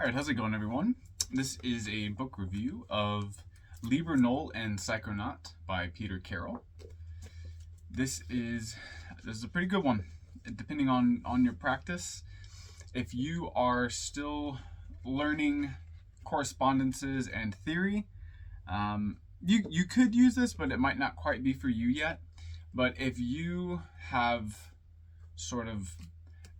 Alright, how's it going, everyone? This is a book review of Liber Null Psychonaut by Peter Carroll. This is a pretty good one, depending on your practice. If you are still learning correspondences and theory, you could use this, but it might not quite be for you yet. But if you have sort of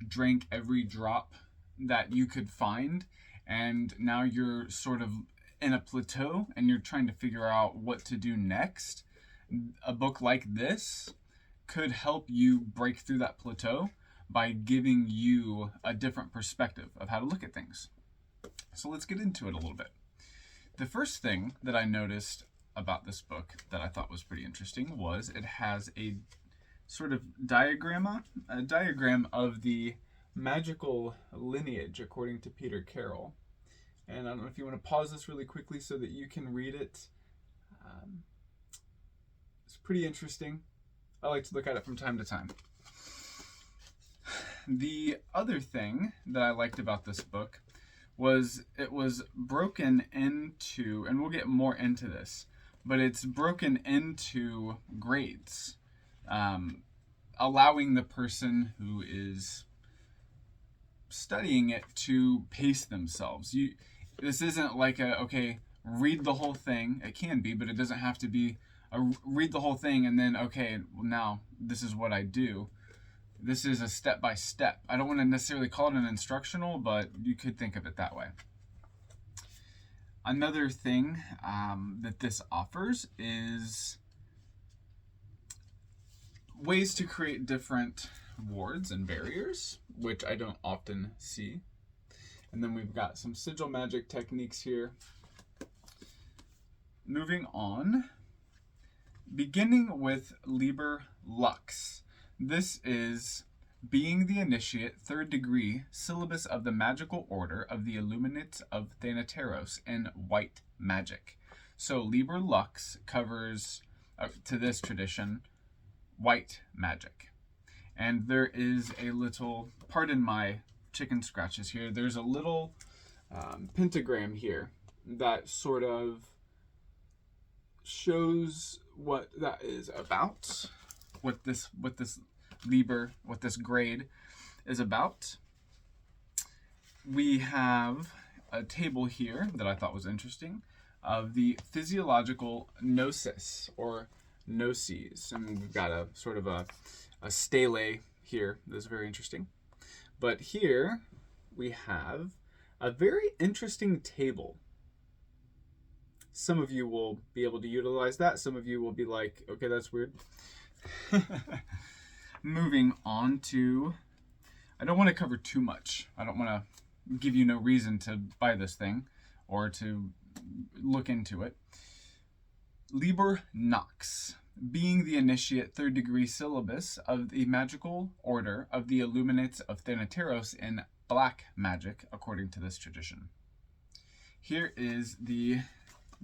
drank every drop that you could find, and now you're sort of in a plateau and you're trying to figure out what to do next, a book like this could help you break through that plateau by giving you a different perspective of how to look at things. So let's get into it a little bit. The first thing that I noticed about this book that I thought was pretty interesting was it has a sort of diagram of the magical lineage according to Peter Carroll. And I don't know if you want to pause this really quickly so that you can read it. It's pretty interesting. I like to look at it from time to time. The other thing that I liked about this book was it was broken into, and we'll get more into this, but it's broken into grades, allowing the person who is studying it to pace themselves. This isn't like okay, read the whole thing. It can be, but it doesn't have to be read the whole thing and then, okay, well, now this is what I do. This is a step-by-step. I don't want to necessarily call it an instructional, but you could think of it that way. Another thing that this offers is ways to create different wards and barriers, which I don't often see. And then we've got some sigil magic techniques here. Moving on, beginning with Liber Lux. This is being the initiate, 3rd degree, syllabus of the magical order of the Illuminates of Thanateros in white magic. So Liber Lux covers, to this tradition, white magic. And there is a little, pardon my chicken scratches here, there's a little pentagram here that sort of shows what that is about, what this grade is about. We have a table here that I thought was interesting of the physiological gnosis or gnosis, and we've got a sort of a stele here that's very interesting. But here we have a very interesting table. Some of you will be able to utilize that. Some of you will be like, okay, that's weird. Moving on to, I don't want to cover too much. I don't want to give you no reason to buy this thing or to look into it. Liber Nox, being the initiate 3rd degree syllabus of the magical order of the Illuminates of Thanateros in black magic, according to this tradition. Here is the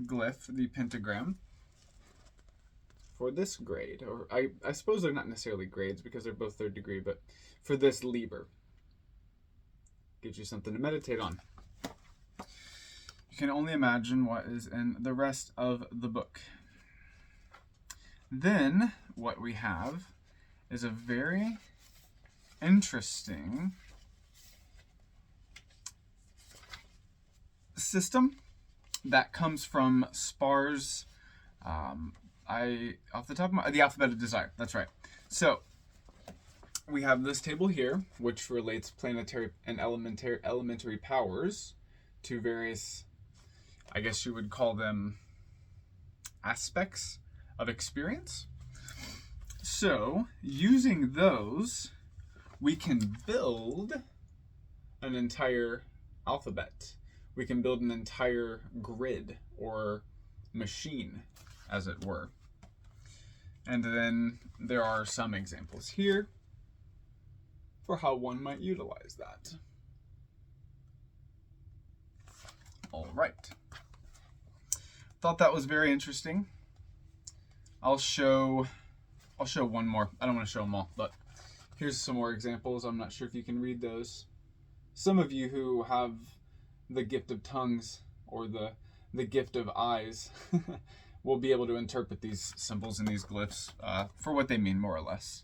glyph, the pentagram, for this grade, or I suppose they're not necessarily grades because they're both 3rd degree, but for this Liber. Gives you something to meditate on. You can only imagine what is in the rest of the book. Then what we have is a very interesting system that comes from Spar's, off the top of my, the Alphabet of Desire. That's right. So we have this table here, which relates planetary and elementary powers to various, I guess you would call them, aspects of experience. So using those, we can build an entire alphabet. We can build an entire grid or machine, as it were. And then there are some examples here for how one might utilize that. All right. Thought that was very interesting. I'll show one more. I don't want to show them all, but here's some more examples. I'm not sure if you can read those. Some of you who have the gift of tongues or the gift of eyes will be able to interpret these symbols and these glyphs for what they mean, more or less.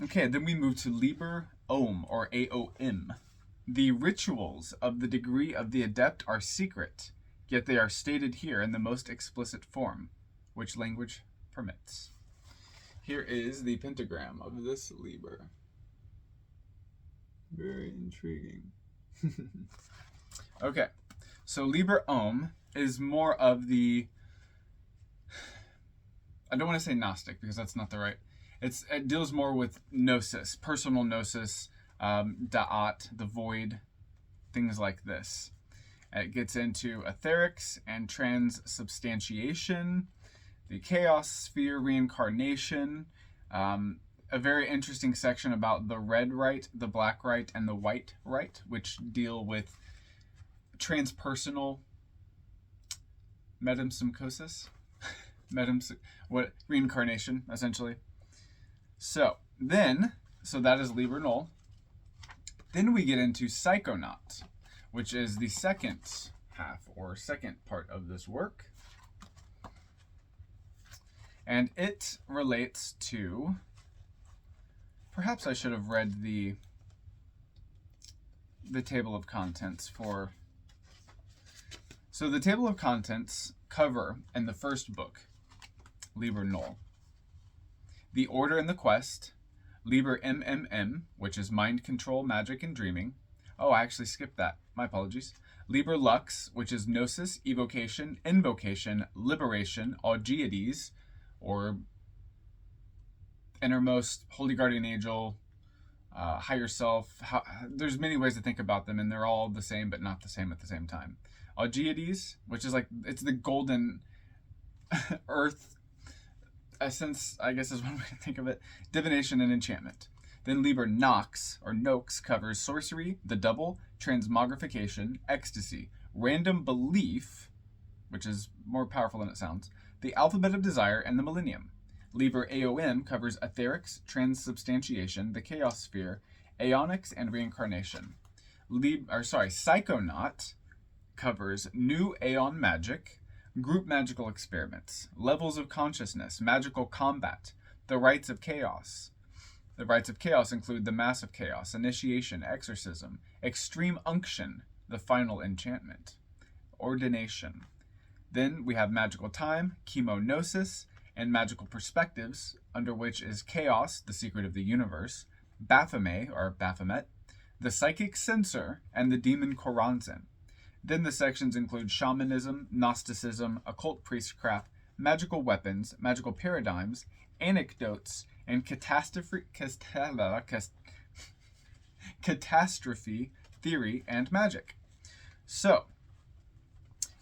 Okay, then we move to Liber Aom, or Aom. The rituals of the degree of the Adept are secret, yet they are stated here in the most explicit form, which language permits. Here is the pentagram of this Liber. Very intriguing. Okay, so Liber Aom is more of the, I don't want to say Gnostic because that's not the right, it deals more with gnosis, personal gnosis, da'at, the void, things like this. It gets into etherics and transubstantiation, the chaos sphere reincarnation, a very interesting section about the red rite, the black rite, and the white rite, which deal with transpersonal metempsychosis, reincarnation, essentially. So that is Liber Null. Then we get into Psychonaut, which is the second half or second part of this work. And it relates to, perhaps I should have read the table of contents for, so the table of contents cover in the first book, Liber Null, the order and the quest, Liber MMM, which is mind control, magic, and dreaming. Oh, I actually skipped that. My apologies. Liber Lux, which is gnosis, evocation, invocation, liberation, augiades, or innermost, holy guardian angel, higher self. There's many ways to think about them, and they're all the same, but not the same at the same time. Augiades, which is like, it's the golden earth essence, I guess is one way to think of it. Divination and enchantment. Then Liber Nox, or Nox, covers sorcery, the double, transmogrification, ecstasy, random belief, which is more powerful than it sounds, the alphabet of desire, and the millennium. Liber Aom covers etherics, transubstantiation, the chaos sphere, aeonics, and reincarnation. Psychonaut covers new aeon magic, group magical experiments, levels of consciousness, magical combat, the rites of chaos. The rites of chaos include the mass of chaos, initiation, exorcism, extreme unction, the final enchantment, ordination. Then we have magical time, chemognosis, and magical perspectives, under which is chaos, the secret of the universe, Baphomet, or Baphomet, the psychic censor, and the demon Choronzon. Then the sections include shamanism, Gnosticism, occult priestcraft, magical weapons, magical paradigms, anecdotes, and catastrophe theory and magic. So,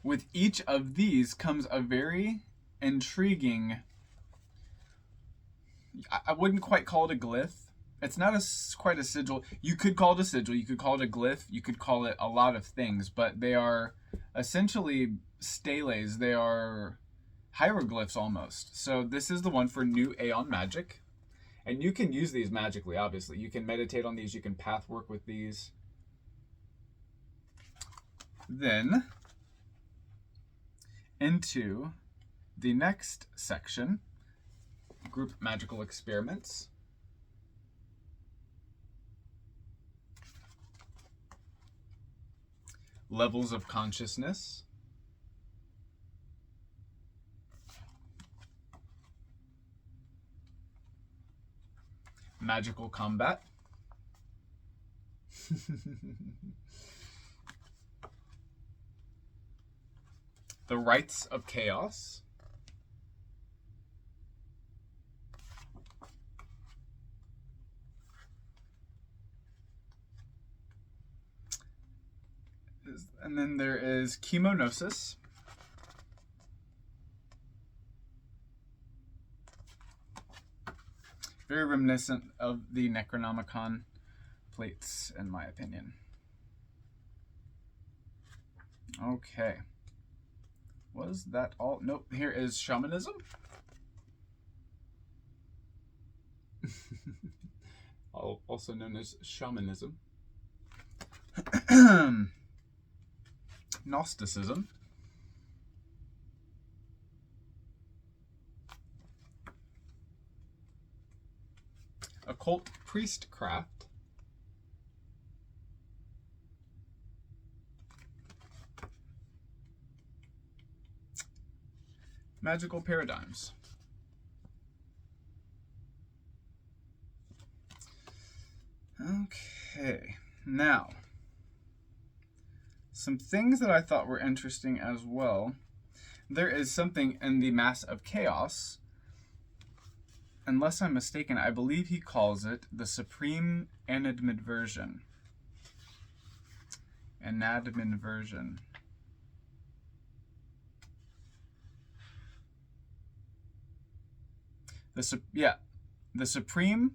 with each of these comes a very intriguing, I wouldn't quite call it a glyph. It's not quite a sigil. You could call it a sigil, you could call it a glyph, you could call it a lot of things, but they are essentially steles. They are hieroglyphs almost. So this is the one for new Aeon magic. And you can use these magically, obviously. You can meditate on these, you can path work with these. Then, into the next section, group magical experiments. Levels of consciousness. Magical combat. The rites of chaos. And then there is chemognosis. Very reminiscent of the Necronomicon plates, in my opinion. Okay. Was that all? Nope. Here is shamanism. Also known as shamanism. Gnosticism. Occult priestcraft. Magical paradigms. Okay, now, some things that I thought were interesting as well. There is something in the Mass of Chaos. Unless I'm mistaken, I believe he calls it the Supreme Animadversion. Animadversion. The Supreme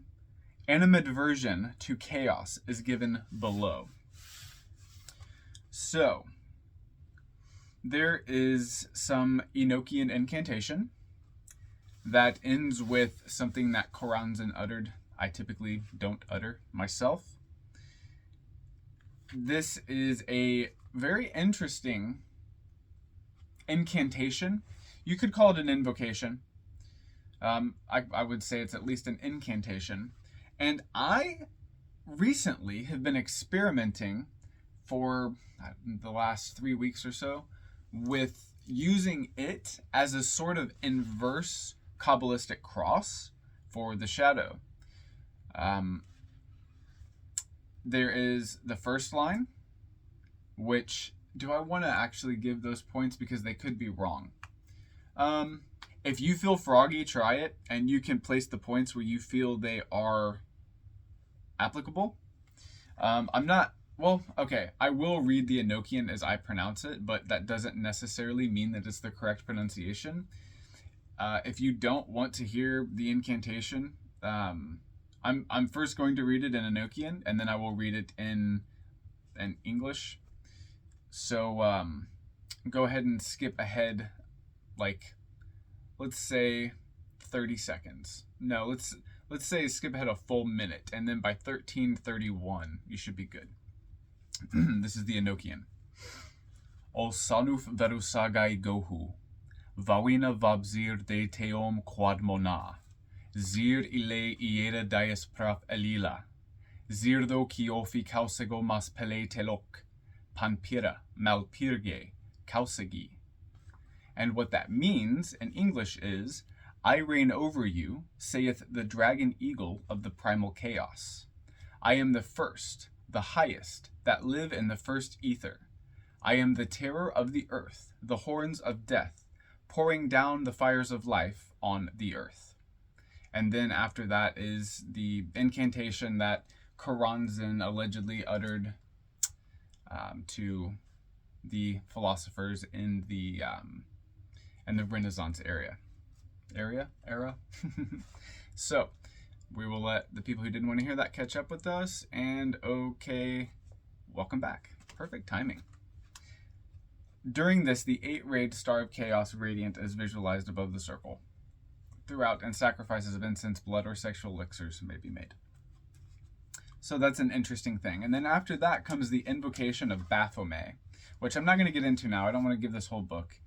Animadversion to Chaos is given below. So, there is some Enochian incantation that ends with something that Choronzon uttered. I typically don't utter myself. This is a very interesting incantation. You could call it an invocation. I would say it's at least an incantation. And I recently have been experimenting for the last 3 weeks or so with using it as a sort of inverse Kabbalistic cross for the shadow. There is the first line, which, do I want to actually give those points because they could be wrong? If you feel froggy, try it, and you can place the points where you feel they are applicable. Okay, I will read the Enochian as I pronounce it, but that doesn't necessarily mean that it's the correct pronunciation. If you don't want to hear the incantation, I'm first going to read it in Enochian, and then I will read it in English. So go ahead and skip ahead, like, let's say 30 seconds. No, let's say skip ahead a full minute, and then by 13:31 you should be good. This is the Enochian. O sanuf verusagai gohu, vawina vabzir de teom quadmona, zir ile iera dias praf elila, zirdo kiofi kausego mas pele telok, panpira malpirge kausegi. And what that means in English is, I reign over you, saith the dragon eagle of the primal chaos. I am the first, the highest, that live in the first ether. I am the terror of the earth, the horns of death, pouring down the fires of life on the earth. And then after that is the incantation that Choronzon allegedly uttered to the philosophers in the Renaissance era. So we will let the people who didn't want to hear that catch up with us. And okay, welcome back. Perfect timing. During this, the 8-rayed star of chaos radiant is visualized above the circle. Throughout, and sacrifices of incense, blood, or sexual elixirs may be made. So that's an interesting thing. And then after that comes the invocation of Baphomet, which I'm not going to get into now. I don't want to give this whole book.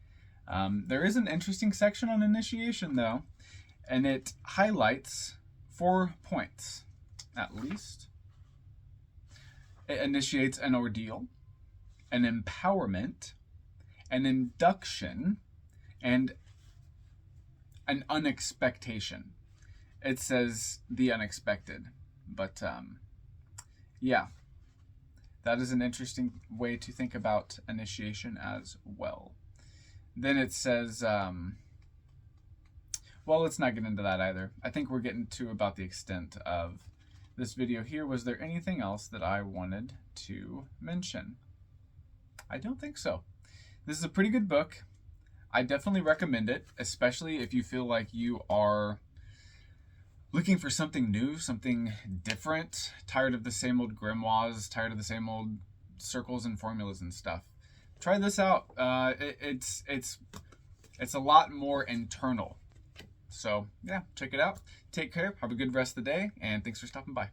There is an interesting section on initiation, though, and it highlights 4 points, at least. It initiates an ordeal, an empowerment, an induction, and an unexpectation. It says the unexpected, but yeah, that is an interesting way to think about initiation as well. Then it says, well, let's not get into that either. I think we're getting to about the extent of this video here. Was there anything else that I wanted to mention? I don't think so. This is a pretty good book. I definitely recommend it, especially if you feel like you are looking for something new, something different, tired of the same old grimoires, tired of the same old circles and formulas and stuff. Try this out. It's a lot more internal. So yeah, check it out. Take care. Have a good rest of the day, and thanks for stopping by.